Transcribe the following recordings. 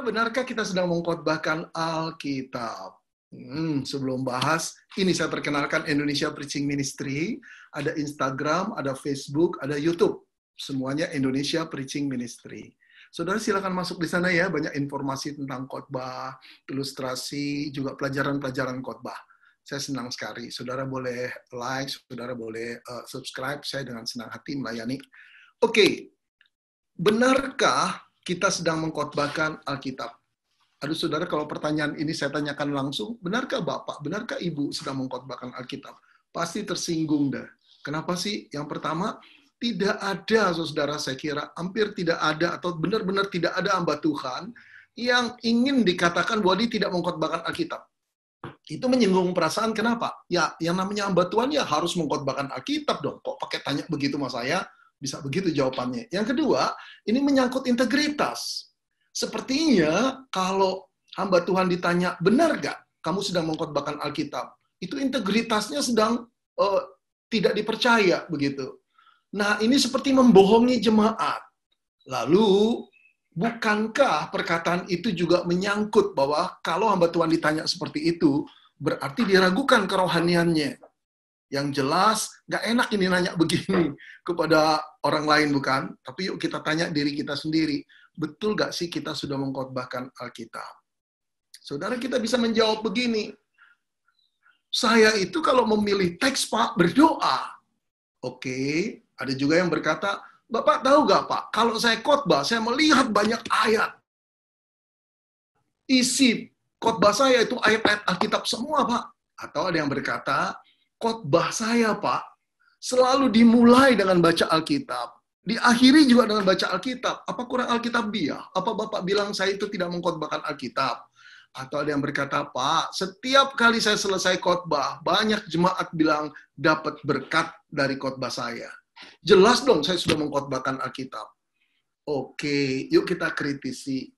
benarkah kita sedang mengkhotbahkan Alkitab? Sebelum bahas, ini saya perkenalkan Indonesia Preaching Ministry. Ada Instagram, ada Facebook, ada YouTube. Semuanya Indonesia Preaching Ministry. Saudara silakan masuk di sana ya, banyak informasi tentang khotbah, ilustrasi, juga pelajaran-pelajaran khotbah. Saya senang sekali. Saudara boleh like, saudara boleh subscribe. Saya dengan senang hati melayani. Oke, benarkah kita sedang mengkhotbahkan Alkitab? Aduh saudara, kalau pertanyaan ini saya tanyakan langsung, benarkah Bapak, benarkah Ibu sedang mengkhotbahkan Alkitab? Pasti tersinggung dah. Kenapa sih? Yang pertama, tidak ada, saudara, saya kira hampir tidak ada, atau benar-benar tidak ada hamba Tuhan yang ingin dikatakan bahwa dia tidak mengkhotbahkan Alkitab. Itu menyinggung perasaan, kenapa? Ya, yang namanya hamba Tuhan ya harus mengkhotbahkan Alkitab dong. Kok pakai tanya begitu sama saya? Bisa begitu jawabannya. Yang kedua, ini menyangkut integritas. Sepertinya kalau hamba Tuhan ditanya, benar nggak kamu sedang mengkhotbahkan Alkitab? Itu integritasnya sedang tidak dipercaya begitu. Nah, ini seperti membohongi jemaat. Lalu, bukankah perkataan itu juga menyangkut bahwa kalau hamba Tuhan ditanya seperti itu, berarti diragukan kerohaniannya? Yang jelas, nggak enak ini nanya begini kepada orang lain, bukan? Tapi yuk kita tanya diri kita sendiri. Betul nggak sih kita sudah mengkhotbahkan Alkitab? Saudara, kita bisa menjawab begini. Saya itu kalau memilih teks, Pak, berdoa. Oke, ada juga yang berkata, Bapak tahu nggak, Pak, kalau saya khotbah, saya melihat banyak ayat. Isi khotbah saya itu ayat-ayat Alkitab semua, Pak. Atau ada yang berkata, khotbah saya, Pak, selalu dimulai dengan baca Alkitab. Diakhiri juga dengan baca Alkitab. Apa kurang Alkitab dia? Apa Bapak bilang saya itu tidak mengkhotbahkan Alkitab? Atau ada yang berkata, Pak, setiap kali saya selesai khotbah, banyak jemaat bilang dapat berkat dari khotbah saya. Jelas dong saya sudah mengkhotbahkan Alkitab. Oke, yuk kita kritisi.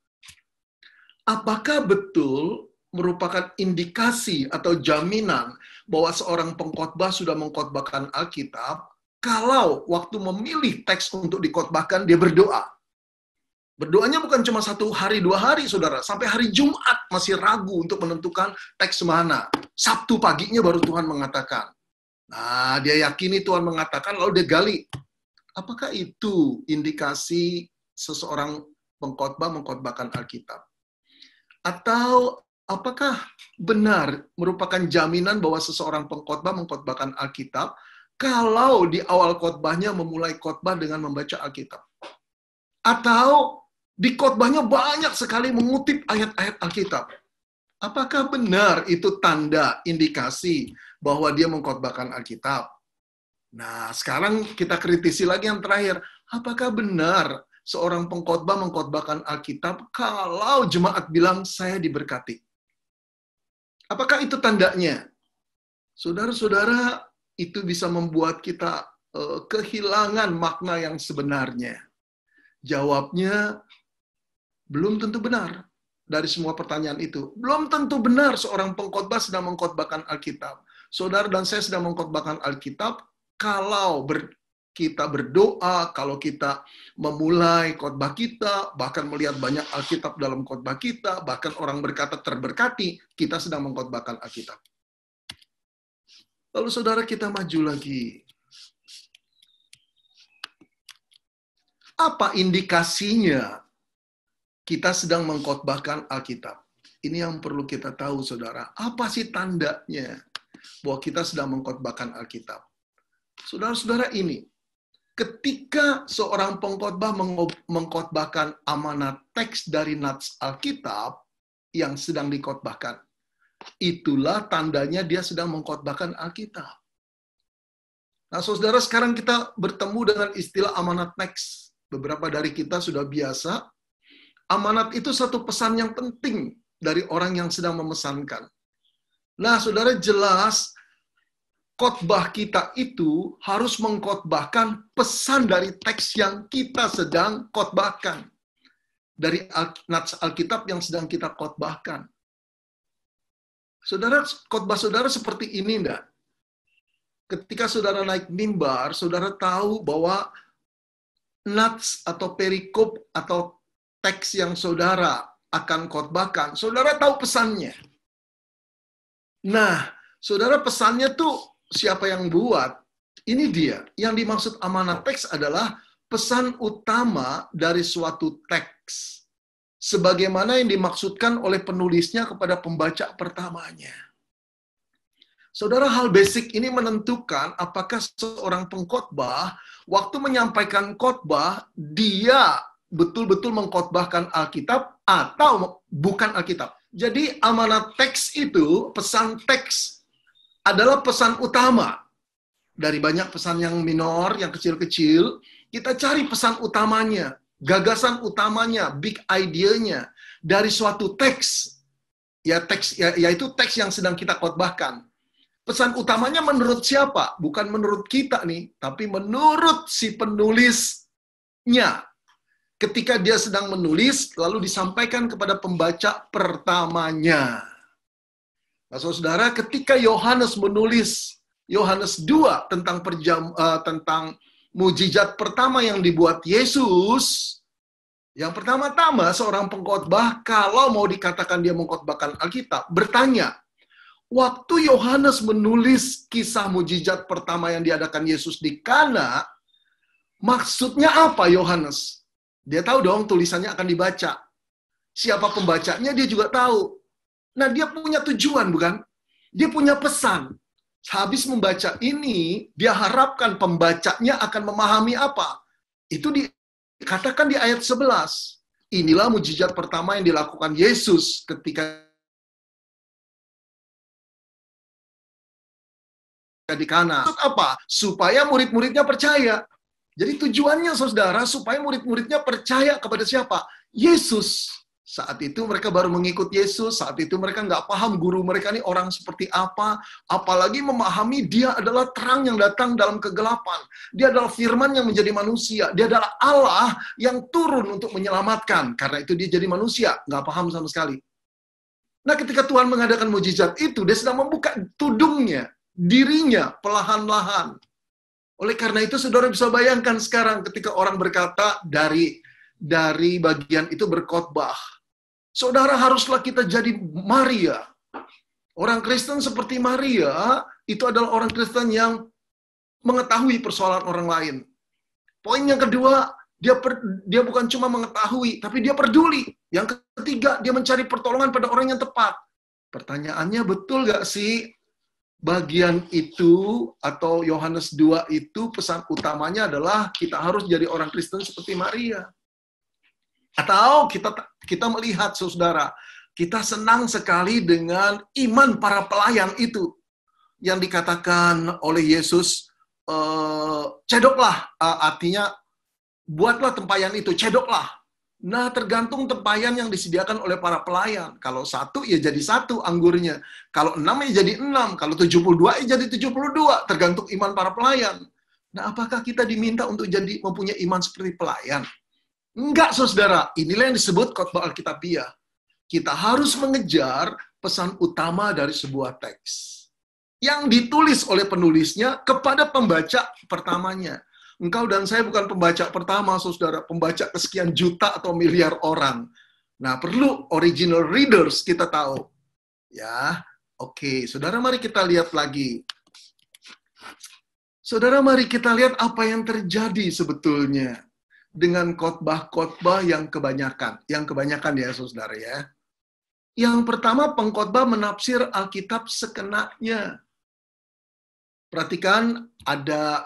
Apakah betul merupakan indikasi atau jaminan bahwa seorang pengkhotbah sudah mengkhotbahkan Alkitab kalau waktu memilih teks untuk dikhotbahkan dia berdoa? Berdoanya bukan cuma 1 hari, 2 hari, saudara. Sampai hari Jumat masih ragu untuk menentukan teks mana. Sabtu paginya baru Tuhan mengatakan. Nah, dia yakini Tuhan mengatakan, lalu dia gali. Apakah itu indikasi seseorang pengkhotbah mengkhotbahkan Alkitab? Atau apakah benar merupakan jaminan bahwa seseorang pengkhotbah mengkhotbahkan Alkitab kalau di awal khotbahnya memulai khotbah dengan membaca Alkitab? Atau di khotbahnya banyak sekali mengutip ayat-ayat Alkitab? Apakah benar itu tanda indikasi bahwa dia mengkhotbahkan Alkitab? Nah, sekarang kita kritisi lagi yang terakhir. Apakah benar seorang pengkhotbah mengkhotbahkan Alkitab kalau jemaat bilang saya diberkati? Apakah itu tandanya? Saudara-saudara, itu bisa membuat kita kehilangan makna yang sebenarnya. Jawabnya belum tentu benar dari semua pertanyaan itu. Belum tentu benar seorang pengkhotbah sedang mengkhotbahkan Alkitab. Saudara dan saya sedang mengkhotbahkan Alkitab kalau kita berdoa, kalau kita memulai khotbah kita, bahkan melihat banyak Alkitab dalam khotbah kita, bahkan orang berkata terberkati, kita sedang mengkhotbahkan Alkitab. Lalu saudara, kita maju lagi. Apa indikasinya kita sedang mengkhotbahkan Alkitab? Ini yang perlu kita tahu, saudara. Apa sih tandanya bahwa kita sedang mengkhotbahkan Alkitab? Saudara-saudara, ini ketika seorang pengkhotbah mengkhotbahkan amanat teks dari nats Alkitab yang sedang dikhotbahkan, itulah tandanya dia sedang mengkhotbahkan Alkitab. Nah, saudara, sekarang kita bertemu dengan istilah amanat teks. Beberapa dari kita sudah biasa. Amanat itu satu pesan yang penting dari orang yang sedang memesankan. Nah, saudara, jelas khotbah kita itu harus mengkhotbahkan pesan dari teks yang kita sedang khotbahkan. Dari nats Alkitab yang sedang kita khotbahkan. Saudara, khotbah saudara seperti ini enggak? Ketika saudara naik mimbar, saudara tahu bahwa nats atau perikop atau teks yang saudara akan khotbahkan, saudara tahu pesannya. Nah, saudara, pesannya tuh siapa yang buat? Ini dia. Yang dimaksud amanat teks adalah pesan utama dari suatu teks. Sebagaimana yang dimaksudkan oleh penulisnya kepada pembaca pertamanya. Saudara, hal basic ini menentukan apakah seorang pengkhotbah waktu menyampaikan khotbah, dia betul-betul mengkhotbahkan Alkitab atau bukan Alkitab. Jadi amanat teks itu, pesan teks adalah pesan utama. Dari banyak pesan yang minor, yang kecil-kecil, kita cari pesan utamanya, gagasan utamanya, big idea-nya dari suatu teks. Yaitu teks yang sedang kita khotbahkan. Pesan utamanya menurut siapa? Bukan menurut kita nih, tapi menurut si penulisnya. Ketika dia sedang menulis, lalu disampaikan kepada pembaca pertamanya. Nah, saudara, ketika Yohanes menulis Yohanes 2 tentang mujizat pertama yang dibuat Yesus, yang pertama-tama seorang pengkhotbah, kalau mau dikatakan dia mengkhotbahkan Alkitab, bertanya, waktu Yohanes menulis kisah mujizat pertama yang diadakan Yesus di Kana, maksudnya apa Yohanes? Dia tahu dong tulisannya akan dibaca. Siapa pembacanya dia juga tahu. Nah, dia punya tujuan, bukan? Dia punya pesan. Habis membaca ini, dia harapkan pembacanya akan memahami apa. Itu dikatakan di ayat 11. Inilah mujizat pertama yang dilakukan Yesus ketika di Kana. Maksud apa? Supaya murid-muridnya percaya. Jadi tujuannya, saudara, supaya murid-muridnya percaya kepada siapa? Yesus. Saat itu mereka baru mengikut Yesus, saat itu mereka nggak paham guru mereka ini orang seperti apa, apalagi memahami dia adalah terang yang datang dalam kegelapan. Dia adalah firman yang menjadi manusia, dia adalah Allah yang turun untuk menyelamatkan. Karena itu dia jadi manusia, nggak paham sama sekali. Nah, ketika Tuhan mengadakan mujizat itu, dia sedang membuka tudungnya, dirinya, perlahan-lahan. Oleh karena itu, saudara bisa bayangkan sekarang ketika orang berkata dari bagian itu berkhotbah. Saudara, haruslah kita jadi Maria. Orang Kristen seperti Maria, itu adalah orang Kristen yang mengetahui persoalan orang lain. Poin yang kedua, dia bukan cuma mengetahui, tapi dia peduli. Yang ketiga, dia mencari pertolongan pada orang yang tepat. Pertanyaannya, betul gak sih bagian itu atau Yohanes 2 itu pesan utamanya adalah kita harus jadi orang Kristen seperti Maria? Atau kita melihat, saudara, kita senang sekali dengan iman para pelayan itu yang dikatakan oleh Yesus, cedoklah, artinya buatlah tempayan itu, cedoklah. Nah, tergantung tempayan yang disediakan oleh para pelayan. Kalau 1 ya jadi 1 anggurnya. Kalau 6 ya jadi 6. Kalau 72 ya jadi 72. Tergantung iman para pelayan. Nah, apakah kita diminta untuk mempunyai iman seperti pelayan? Enggak, saudara. Inilah yang disebut khotbah Alkitabiah. Kita harus mengejar pesan utama dari sebuah teks. Yang ditulis oleh penulisnya kepada pembaca pertamanya. Engkau dan saya bukan pembaca pertama, saudara. Pembaca kesekian juta atau miliar orang. Nah, perlu original readers, kita tahu. Ya, oke. Saudara, mari kita lihat lagi. Saudara, mari kita lihat apa yang terjadi sebetulnya dengan khotbah-khotbah yang kebanyakan. Yang kebanyakan ya, saudara ya. Yang pertama, pengkhotbah menafsir Alkitab sekenanya. Perhatikan,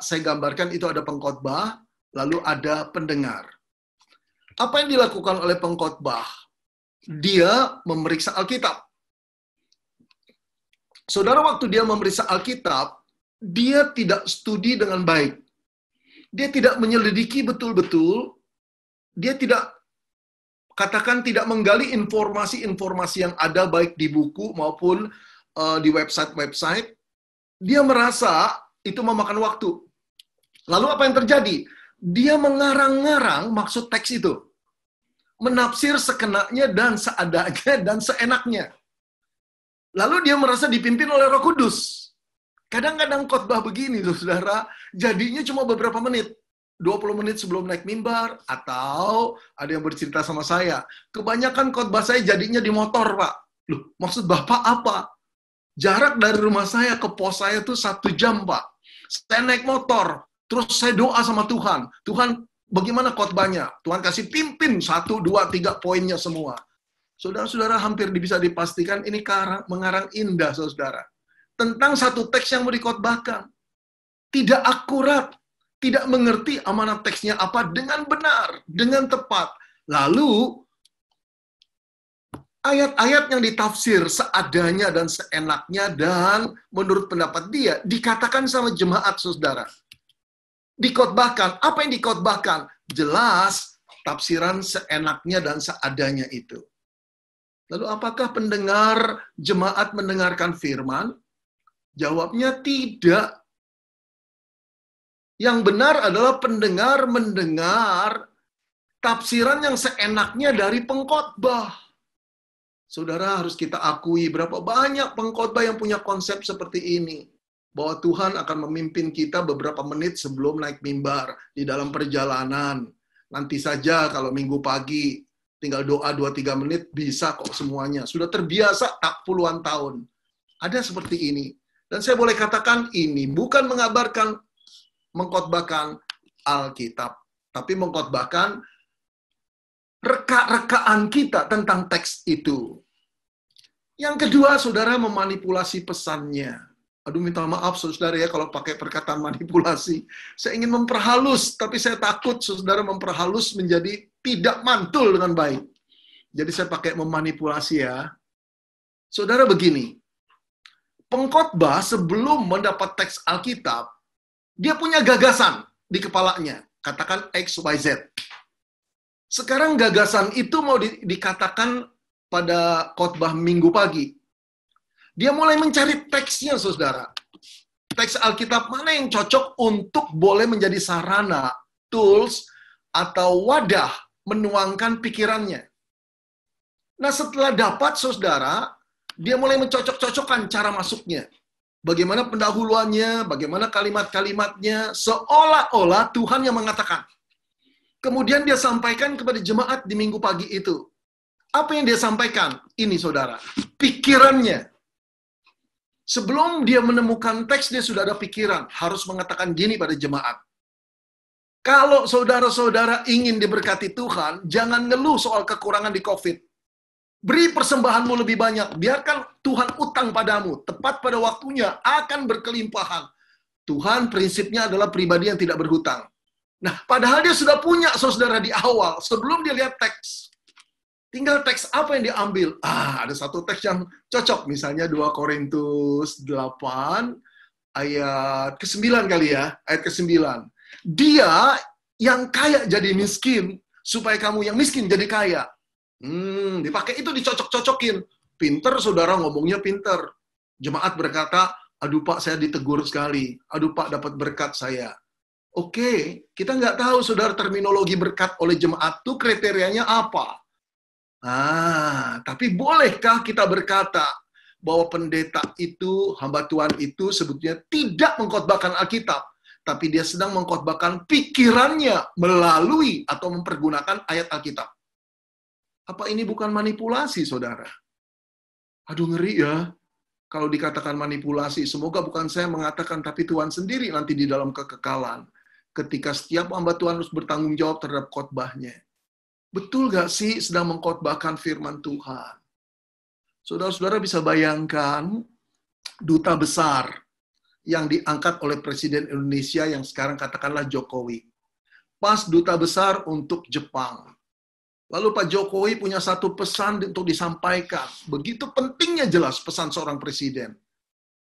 saya gambarkan itu ada pengkhotbah, lalu ada pendengar. Apa yang dilakukan oleh pengkhotbah? Dia memeriksa Alkitab. Saudara, waktu dia memeriksa Alkitab, dia tidak studi dengan baik. Dia tidak menyelidiki betul-betul. Dia tidak menggali informasi-informasi yang ada baik di buku maupun di website-website. Dia merasa itu memakan waktu. Lalu apa yang terjadi? Dia mengarang-ngarang maksud teks itu. Menafsir sekenanya dan seadanya dan seenaknya. Lalu dia merasa dipimpin oleh Roh Kudus. Kadang-kadang khotbah begini, saudara, jadinya cuma beberapa menit. 20 menit sebelum naik mimbar, atau ada yang bercerita sama saya, kebanyakan khotbah saya jadinya di motor, Pak. Loh, maksud Bapak apa? Jarak dari rumah saya ke pos saya itu 1 jam, Pak. Saya naik motor, terus saya doa sama Tuhan. Tuhan, bagaimana khotbahnya? Tuhan kasih pimpin 1, 2, 3 poinnya semua. Saudara-saudara, hampir bisa dipastikan ini mengarang indah, saudara. Tentang satu teks yang mau dikhotbahkan. Tidak akurat, tidak mengerti amanat teksnya apa dengan benar, dengan tepat. Lalu, ayat-ayat yang ditafsir seadanya dan seenaknya dan menurut pendapat dia, dikatakan sama jemaat, saudara. Dikhotbahkan. Apa yang dikhotbahkan? Jelas tafsiran seenaknya dan seadanya itu. Lalu apakah pendengar jemaat mendengarkan firman? Jawabnya tidak. Yang benar adalah pendengar mendengar tafsiran yang seenaknya dari pengkhotbah. Saudara, harus kita akui berapa banyak pengkhotbah yang punya konsep seperti ini. Bahwa Tuhan akan memimpin kita beberapa menit sebelum naik mimbar di dalam perjalanan. Nanti saja kalau minggu pagi tinggal doa 2-3 menit bisa kok semuanya. Sudah terbiasa tak puluhan tahun. Ada seperti ini. Dan saya boleh katakan ini bukan mengkhotbahkan Alkitab, tapi mengkhotbahkan reka-rekaan kita tentang teks itu. Yang kedua, saudara memanipulasi pesannya. Aduh, minta maaf saudara ya kalau pakai perkataan manipulasi. Saya ingin memperhalus, tapi saya takut saudara memperhalus menjadi tidak mantul dengan baik. Jadi saya pakai memanipulasi ya. Saudara begini, pengkhotbah sebelum mendapat teks Alkitab, dia punya gagasan di kepalanya. Katakan X, Y, Z. Sekarang gagasan itu mau dikatakan pada khotbah minggu pagi. Dia mulai mencari teksnya, saudara. Teks Alkitab mana yang cocok untuk boleh menjadi sarana, tools, atau wadah menuangkan pikirannya. Nah, setelah dapat, saudara, dia mulai mencocok-cocokkan cara masuknya. Bagaimana pendahuluannya, bagaimana kalimat-kalimatnya, seolah-olah Tuhan yang mengatakan. Kemudian dia sampaikan kepada jemaat di minggu pagi itu. Apa yang dia sampaikan? Ini, saudara, pikirannya. Sebelum dia menemukan teks, dia sudah ada pikiran. Harus mengatakan gini pada jemaat. Kalau saudara-saudara ingin diberkati Tuhan, jangan ngeluh soal kekurangan di COVID. Beri persembahanmu lebih banyak. Biarkan Tuhan utang padamu. Tepat pada waktunya akan berkelimpahan. Tuhan prinsipnya adalah pribadi yang tidak berhutang. Nah, padahal dia sudah punya, saudara, di awal. Sebelum dia lihat teks. Tinggal teks apa yang diambil? Ada satu teks yang cocok. Misalnya 2 Korintus 8, ayat ke-9 kali ya. Ayat ke-9. Dia yang kaya jadi miskin, supaya kamu yang miskin jadi kaya. Dipakai itu dicocok-cocokin. Pinter, saudara, ngomongnya pinter. Jemaat berkata, aduh Pak, saya ditegur sekali. Aduh Pak, dapat berkat saya. Oke, kita nggak tahu, saudara, terminologi berkat oleh jemaat itu kriterianya apa. Tapi bolehkah kita berkata bahwa pendeta itu, hamba Tuhan itu sebetulnya tidak mengkhotbahkan Alkitab, tapi dia sedang mengkhotbahkan pikirannya melalui atau mempergunakan ayat Alkitab. Apa ini bukan manipulasi, saudara? Aduh, ngeri ya. Kalau dikatakan manipulasi, semoga bukan saya mengatakan, tapi Tuhan sendiri nanti di dalam kekekalan. Ketika setiap hamba Tuhan harus bertanggung jawab terhadap khotbahnya. Betul gak sih sedang mengkhotbahkan firman Tuhan? Saudara-saudara bisa bayangkan duta besar yang diangkat oleh Presiden Indonesia yang sekarang katakanlah Jokowi. Pas duta besar untuk Jepang. Lalu Pak Jokowi punya satu pesan untuk disampaikan. Begitu pentingnya jelas pesan seorang presiden.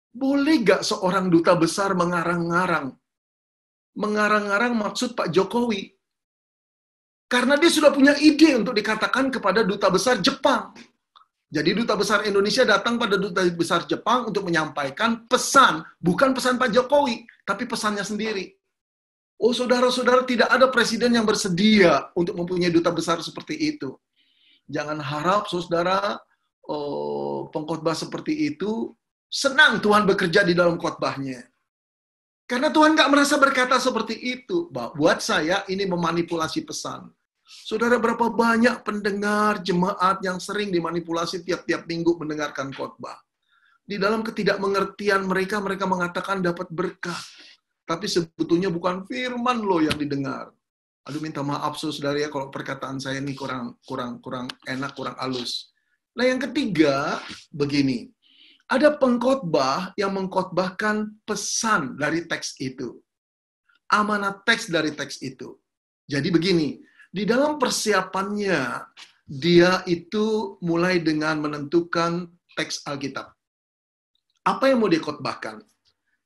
Boleh gak seorang duta besar mengarang-ngarang? Mengarang-ngarang maksud Pak Jokowi. Karena dia sudah punya ide untuk dikatakan kepada duta besar Jepang. Jadi duta besar Indonesia datang pada duta besar Jepang untuk menyampaikan pesan. Bukan pesan Pak Jokowi, tapi pesannya sendiri. Oh, saudara-saudara, tidak ada presiden yang bersedia untuk mempunyai duta besar seperti itu. Jangan harap, saudara, pengkhotbah seperti itu, senang Tuhan bekerja di dalam khotbahnya. Karena Tuhan nggak merasa berkata seperti itu. Buat saya ini memanipulasi pesan. Saudara, berapa banyak pendengar jemaat yang sering dimanipulasi tiap-tiap minggu mendengarkan khotbah. Di dalam ketidakmengertian mereka, mereka mengatakan dapat berkah. Tapi sebetulnya bukan firman loh yang didengar. Aduh, minta maaf saudara ya kalau perkataan saya ini kurang enak, kurang halus. Nah, yang ketiga, begini. Ada pengkhotbah yang mengkhotbahkan pesan dari teks itu. Amanat teks dari teks itu. Jadi begini, di dalam persiapannya, dia itu mulai dengan menentukan teks Alkitab. Apa yang mau dia khotbahkan?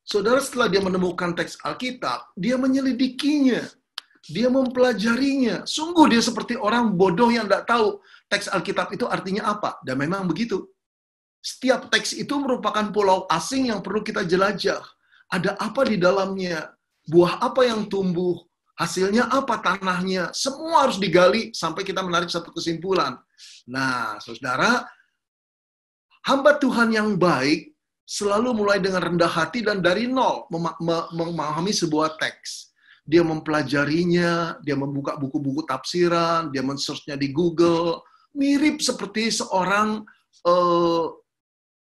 Saudara, setelah dia menemukan teks Alkitab, dia menyelidikinya. Dia mempelajarinya. Sungguh dia seperti orang bodoh yang tidak tahu teks Alkitab itu artinya apa. Dan memang begitu. Setiap teks itu merupakan pulau asing yang perlu kita jelajah. Ada apa di dalamnya? Buah apa yang tumbuh? Hasilnya apa tanahnya? Semua harus digali sampai kita menarik satu kesimpulan. Nah, saudara, hamba Tuhan yang baik selalu mulai dengan rendah hati dan dari nol memahami sebuah teks. Dia mempelajarinya, dia membuka buku-buku tafsiran, dia men-search-nya di Google. Mirip seperti seorang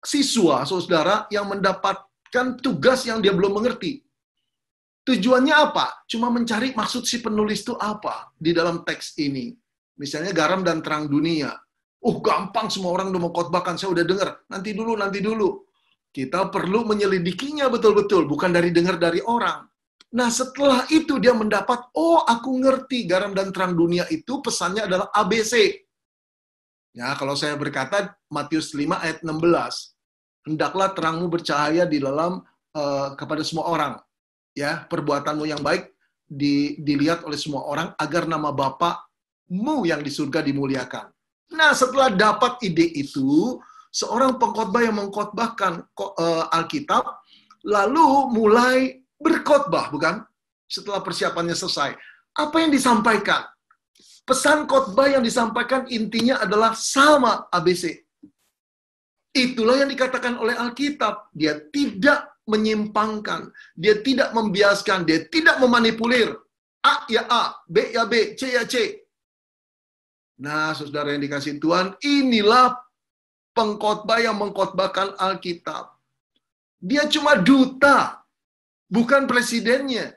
siswa, saudara, yang mendapatkan tugas yang dia belum mengerti. Tujuannya apa? Cuma mencari maksud si penulis itu apa di dalam teks ini. Misalnya garam dan terang dunia. Gampang, semua orang udah mau khotbahkan, saya udah dengar. Nanti dulu. Kita perlu menyelidikinya betul-betul, bukan dari dengar dari orang. Nah, setelah itu dia mendapat, aku ngerti garam dan terang dunia itu pesannya adalah ABC. Ya, kalau saya berkata Matius 5 ayat 16. Hendaklah terangmu bercahaya di dalam kepada semua orang. Ya, perbuatanmu yang baik dilihat oleh semua orang agar nama Bapa-Mu yang di surga dimuliakan. Nah, setelah dapat ide itu, seorang pengkhotbah yang mengkhotbahkan Alkitab lalu mulai berkhotbah, bukan? Setelah persiapannya selesai. Apa yang disampaikan? Pesan khotbah yang disampaikan intinya adalah sama ABC. Itulah yang dikatakan oleh Alkitab. Dia tidak menyimpangkan. Dia tidak membiaskan. Dia tidak memanipulir. A ya A, B ya B, C ya C. Nah, saudara yang dikasihi Tuhan, inilah pengkhotbah yang mengkhotbahkan Alkitab. Dia cuma duta, bukan presidennya.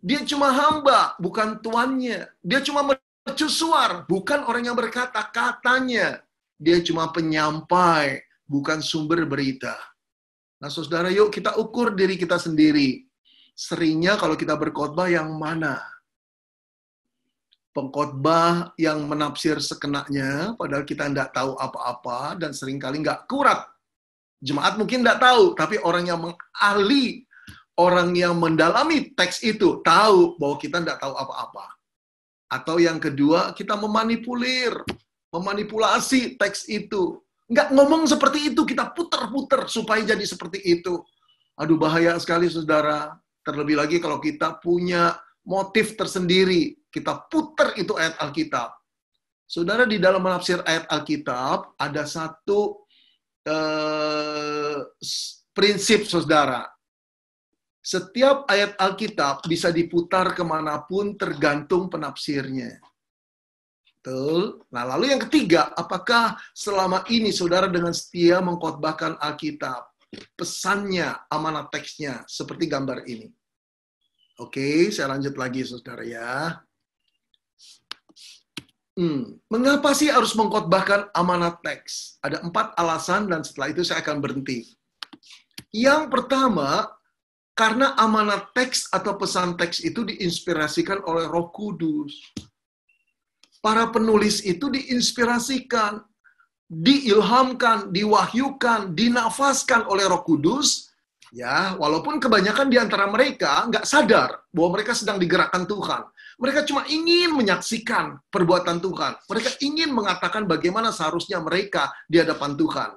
Dia cuma hamba, bukan tuannya. Dia cuma mercusuar, bukan orang yang berkata katanya. Dia cuma penyampai, bukan sumber berita. Nah, saudara, yuk kita ukur diri kita sendiri. Seringnya kalau kita berkhotbah yang mana? Pengkhotbah yang menafsir sekenanya, padahal kita tidak tahu apa-apa, dan seringkali nggak akurat. Jemaat mungkin tidak tahu, tapi orang yang mengahli, orang yang mendalami teks itu, tahu bahwa kita tidak tahu apa-apa. Atau yang kedua, kita memanipulasi teks itu. Nggak ngomong seperti itu, kita puter-puter supaya jadi seperti itu. Aduh, bahaya sekali, saudara. Terlebih lagi kalau kita punya motif tersendiri, kita puter itu ayat Alkitab. Saudara, di dalam menafsir ayat Alkitab, ada satu prinsip, saudara. Setiap ayat Alkitab bisa diputar kemanapun tergantung penafsirnya. Betul. Nah, lalu yang ketiga, apakah selama ini saudara dengan setia mengkhotbahkan Alkitab? Pesannya, amanat teksnya, seperti gambar ini. Oke, saya lanjut lagi, saudara ya. Mengapa sih harus mengkhotbahkan amanat teks? Ada 4 alasan dan setelah itu saya akan berhenti. Yang pertama, karena amanat teks atau pesan teks itu diinspirasikan oleh Roh Kudus. Para penulis itu diinspirasikan, diilhamkan, diwahyukan, dinafaskan oleh Roh Kudus. Ya, walaupun kebanyakan di antara mereka nggak sadar bahwa mereka sedang digerakkan Tuhan. Mereka cuma ingin menyaksikan perbuatan Tuhan. Mereka ingin mengatakan bagaimana seharusnya mereka di hadapan Tuhan.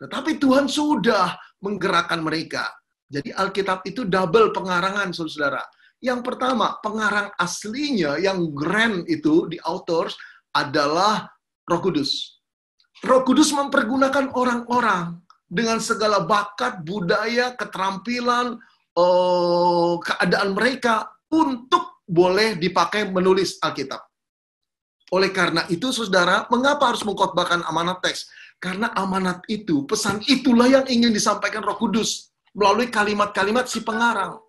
Tetapi Tuhan sudah menggerakkan mereka. Jadi Alkitab itu double pengarangan, saudara. Yang pertama, pengarang aslinya yang grand itu, di authors, adalah Roh Kudus. Roh Kudus mempergunakan orang-orang dengan segala bakat, budaya, keterampilan, keadaan mereka untuk boleh dipakai menulis Alkitab. Oleh karena itu, saudara, mengapa harus mengkhotbahkan amanat teks? Karena amanat itu, pesan itulah yang ingin disampaikan Roh Kudus melalui kalimat-kalimat si pengarang.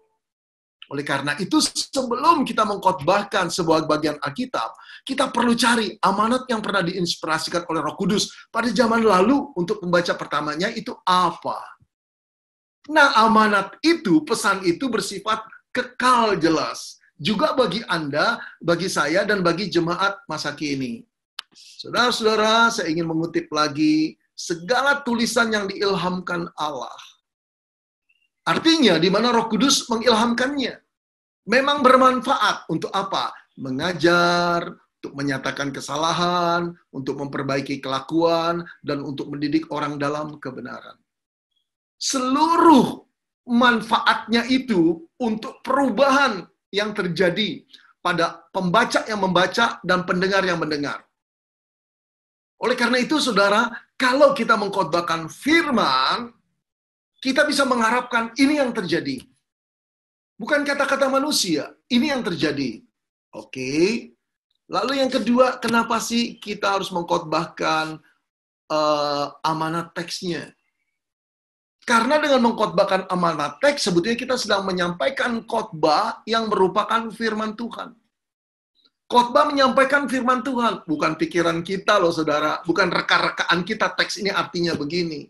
Oleh karena itu, sebelum kita mengkhotbahkan sebuah bagian Alkitab, kita perlu cari amanat yang pernah diinspirasikan oleh Roh Kudus pada zaman lalu untuk membaca pertamanya itu apa. Nah, amanat itu, pesan itu bersifat kekal jelas. Juga bagi Anda, bagi saya, dan bagi jemaat masa kini. Saudara-saudara, saya ingin mengutip lagi segala tulisan yang diilhamkan Allah. Artinya, di mana Roh Kudus mengilhamkannya. Memang bermanfaat untuk apa? Mengajar, untuk menyatakan kesalahan, untuk memperbaiki kelakuan, dan untuk mendidik orang dalam kebenaran. Seluruh manfaatnya itu untuk perubahan yang terjadi pada pembaca yang membaca dan pendengar yang mendengar. Oleh karena itu, saudara, kalau kita mengkhotbahkan firman, kita bisa mengharapkan ini yang terjadi. Bukan kata-kata manusia, ini yang terjadi. Oke. Lalu yang kedua, kenapa sih kita harus mengkhotbahkan amanat teksnya? Karena dengan mengkhotbahkan amanat teks, sebetulnya kita sedang menyampaikan khotbah yang merupakan firman Tuhan. Khotbah menyampaikan firman Tuhan, bukan pikiran kita loh saudara, bukan reka-rekaan kita, teks ini artinya begini.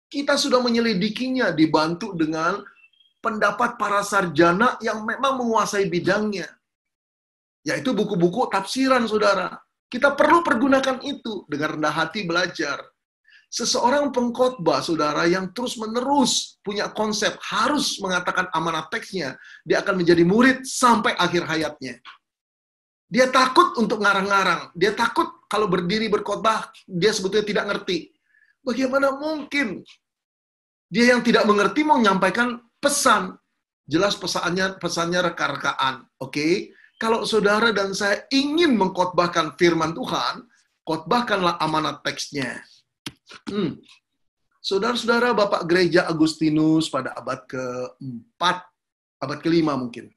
Kita sudah menyelidikinya, dibantu dengan pendapat para sarjana yang memang menguasai bidangnya. Yaitu buku-buku tafsiran, saudara. Kita perlu pergunakan itu dengan rendah hati belajar. Seseorang pengkhotbah, saudara, yang terus-menerus punya konsep harus mengatakan amanat teksnya, dia akan menjadi murid sampai akhir hayatnya. Dia takut untuk ngarang-ngarang. Dia takut kalau berdiri berkhotbah, dia sebetulnya tidak ngerti. Bagaimana mungkin dia yang tidak mengerti mau menyampaikan pesan? Jelas pesannya reka-rekaan. Oke? Kalau saudara dan saya ingin mengkhotbahkan firman Tuhan, khotbahkanlah amanat teksnya. Saudara-saudara, Bapak Gereja Agustinus pada abad ke-4, abad ke-5 mungkin,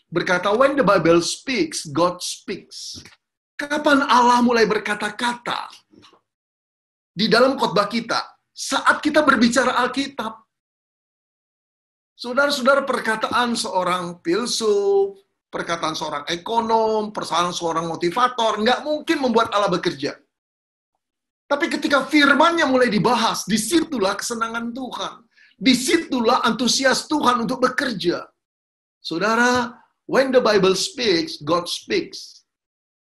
berkata, when the Bible speaks, God speaks. Kapan Allah mulai berkata-kata? Di dalam khotbah kita, saat kita berbicara Alkitab. Saudara-saudara, perkataan seorang filsuf, perkataan seorang ekonom, perkataan seorang motivator, nggak mungkin membuat Allah bekerja. Tapi ketika firman-Nya mulai dibahas, disitulah kesenangan Tuhan. Disitulah antusias Tuhan untuk bekerja. Saudara, when the Bible speaks, God speaks.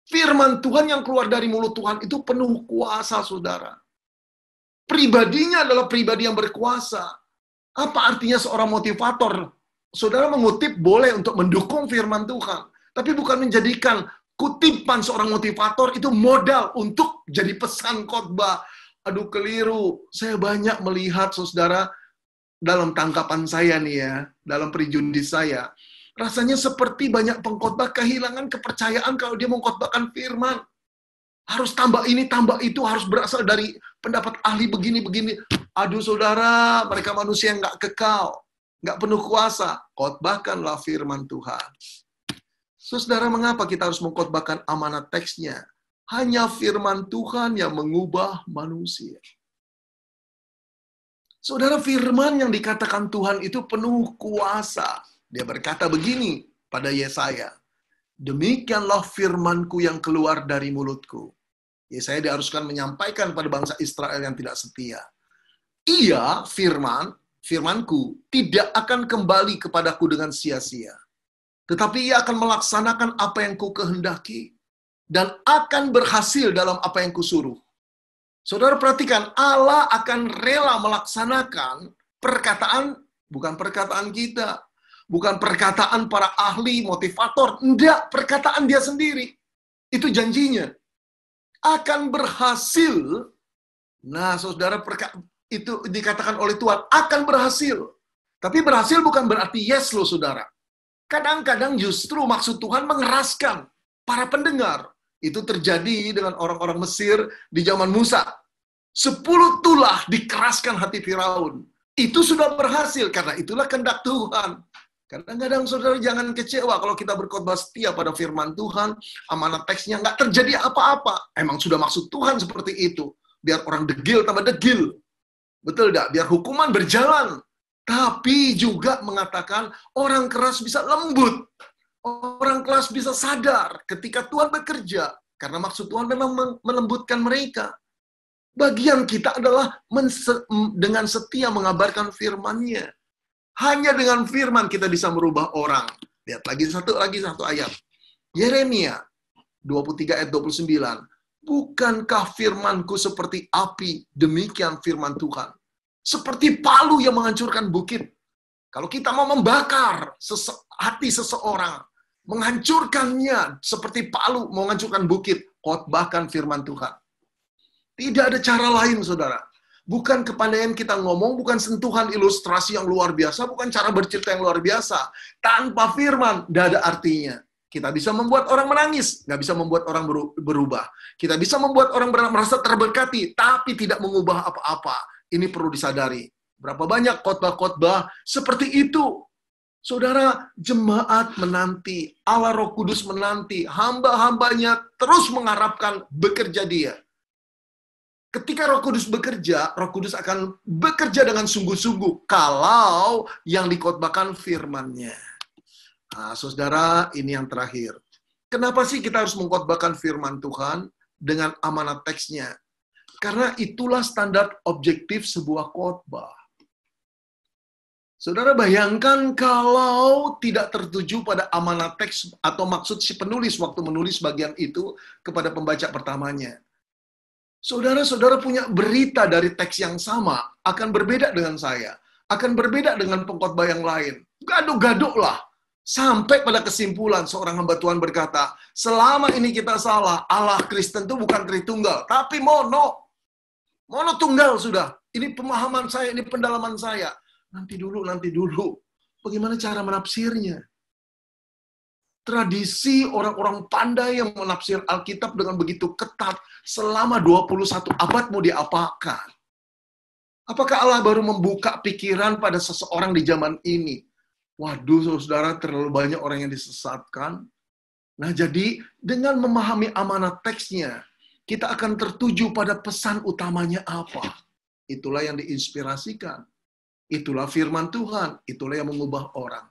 Firman Tuhan yang keluar dari mulut Tuhan itu penuh kuasa, saudara. Pribadinya adalah pribadi yang berkuasa. Apa artinya seorang motivator? Saudara mengutip boleh untuk mendukung firman Tuhan. Tapi bukan menjadikan kutipan seorang motivator itu modal untuk jadi pesan khotbah. Aduh, keliru. Saya banyak melihat, saudara, dalam tangkapan saya nih ya, dalam perijundi saya, rasanya seperti banyak pengkhotbah kehilangan kepercayaan kalau dia mengkhotbahkan firman. Harus tambah ini, tambah itu, harus berasal dari pendapat ahli begini-begini. Aduh, saudara, mereka manusia yang nggak kekal, nggak penuh kuasa. Khotbahkanlah firman Tuhan. Saudara, mengapa kita harus mengkhotbahkan amanat teksnya? Hanya firman Tuhan yang mengubah manusia. Saudara, firman yang dikatakan Tuhan itu penuh kuasa. Dia berkata begini pada Yesaya, demikianlah firmanku yang keluar dari mulutku. Yesaya diharuskan menyampaikan pada bangsa Israel yang tidak setia. Ia, firmanku, tidak akan kembali kepadaku dengan sia-sia. Tetapi ia akan melaksanakan apa yang ku kehendaki. Dan akan berhasil dalam apa yang kusuruh. Saudara perhatikan, Allah akan rela melaksanakan perkataan, bukan perkataan kita. Bukan perkataan para ahli, motivator. Enggak, perkataan dia sendiri. Itu janjinya. Akan berhasil. Nah, saudara, itu dikatakan oleh Tuhan. Akan berhasil. Tapi berhasil bukan berarti yes loh, saudara. Kadang-kadang justru maksud Tuhan mengeraskan para pendengar. Itu terjadi dengan orang-orang Mesir di zaman Musa. 10 tulah dikeraskan hati Firaun. Itu sudah berhasil, karena itulah kehendak Tuhan. Kadang-kadang saudara jangan kecewa kalau kita berkhotbah setia pada firman Tuhan, amanat teksnya nggak terjadi apa-apa. Emang sudah maksud Tuhan seperti itu. Biar orang degil tambah degil. Betul tidak? Biar hukuman berjalan. Tapi juga mengatakan orang keras bisa lembut. Orang keras bisa sadar ketika Tuhan bekerja. Karena maksud Tuhan memang melembutkan mereka. Bagian kita adalah dengan setia mengabarkan firman-Nya. Hanya dengan firman kita bisa merubah orang. Lihat lagi satu ayat. Yeremia 23 ayat 29. Bukankah firmanku seperti api, demikian firman Tuhan. Seperti palu yang menghancurkan bukit. Kalau kita mau membakar hati seseorang, menghancurkannya seperti palu, menghancurkan bukit, khotbahkan firman Tuhan. Tidak ada cara lain, saudara. Bukan kepandaian kita ngomong, bukan sentuhan ilustrasi yang luar biasa, bukan cara bercerita yang luar biasa. Tanpa firman, tidak ada artinya. Kita bisa membuat orang menangis, nggak bisa membuat orang berubah. Kita bisa membuat orang merasa terberkati, tapi tidak mengubah apa-apa. Ini perlu disadari. Berapa banyak khotbah-khotbah seperti itu. Saudara, jemaat menanti, Allah Roh Kudus menanti, hamba-hambanya terus mengharapkan bekerja Dia. Ketika Roh Kudus bekerja, Roh Kudus akan bekerja dengan sungguh-sungguh kalau yang dikhotbahkan firman-Nya. Nah, saudara, ini yang terakhir. Kenapa sih kita harus mengkhotbahkan firman Tuhan dengan amanat teksnya? Karena itulah standar objektif sebuah khotbah. Saudara bayangkan kalau tidak tertuju pada amanat teks atau maksud si penulis waktu menulis bagian itu kepada pembaca pertamanya. Saudara-saudara punya berita dari teks yang sama, akan berbeda dengan saya, akan berbeda dengan pengkhotbah yang lain. Gaduh-gaduh lah. Sampai pada kesimpulan seorang hamba Tuhan berkata, selama ini kita salah, Allah Kristen itu bukan Tritunggal, tapi mono. Mono tunggal sudah. Ini pemahaman saya, ini pendalaman saya. Nanti dulu. Bagaimana cara menafsirnya? Tradisi orang-orang pandai yang menafsir Alkitab dengan begitu ketat selama 21 abad mau diapakan? Apakah Allah baru membuka pikiran pada seseorang di zaman ini? Waduh, saudara, terlalu banyak orang yang disesatkan. Nah, jadi dengan memahami amanat teksnya, kita akan tertuju pada pesan utamanya apa. Itulah yang diinspirasikan. Itulah firman Tuhan. Itulah yang mengubah orang.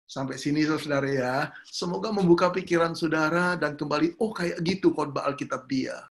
Sampai sini saudara ya. Semoga membuka pikiran saudara dan kembali, oh kayak gitu khotbah Alkitab dia.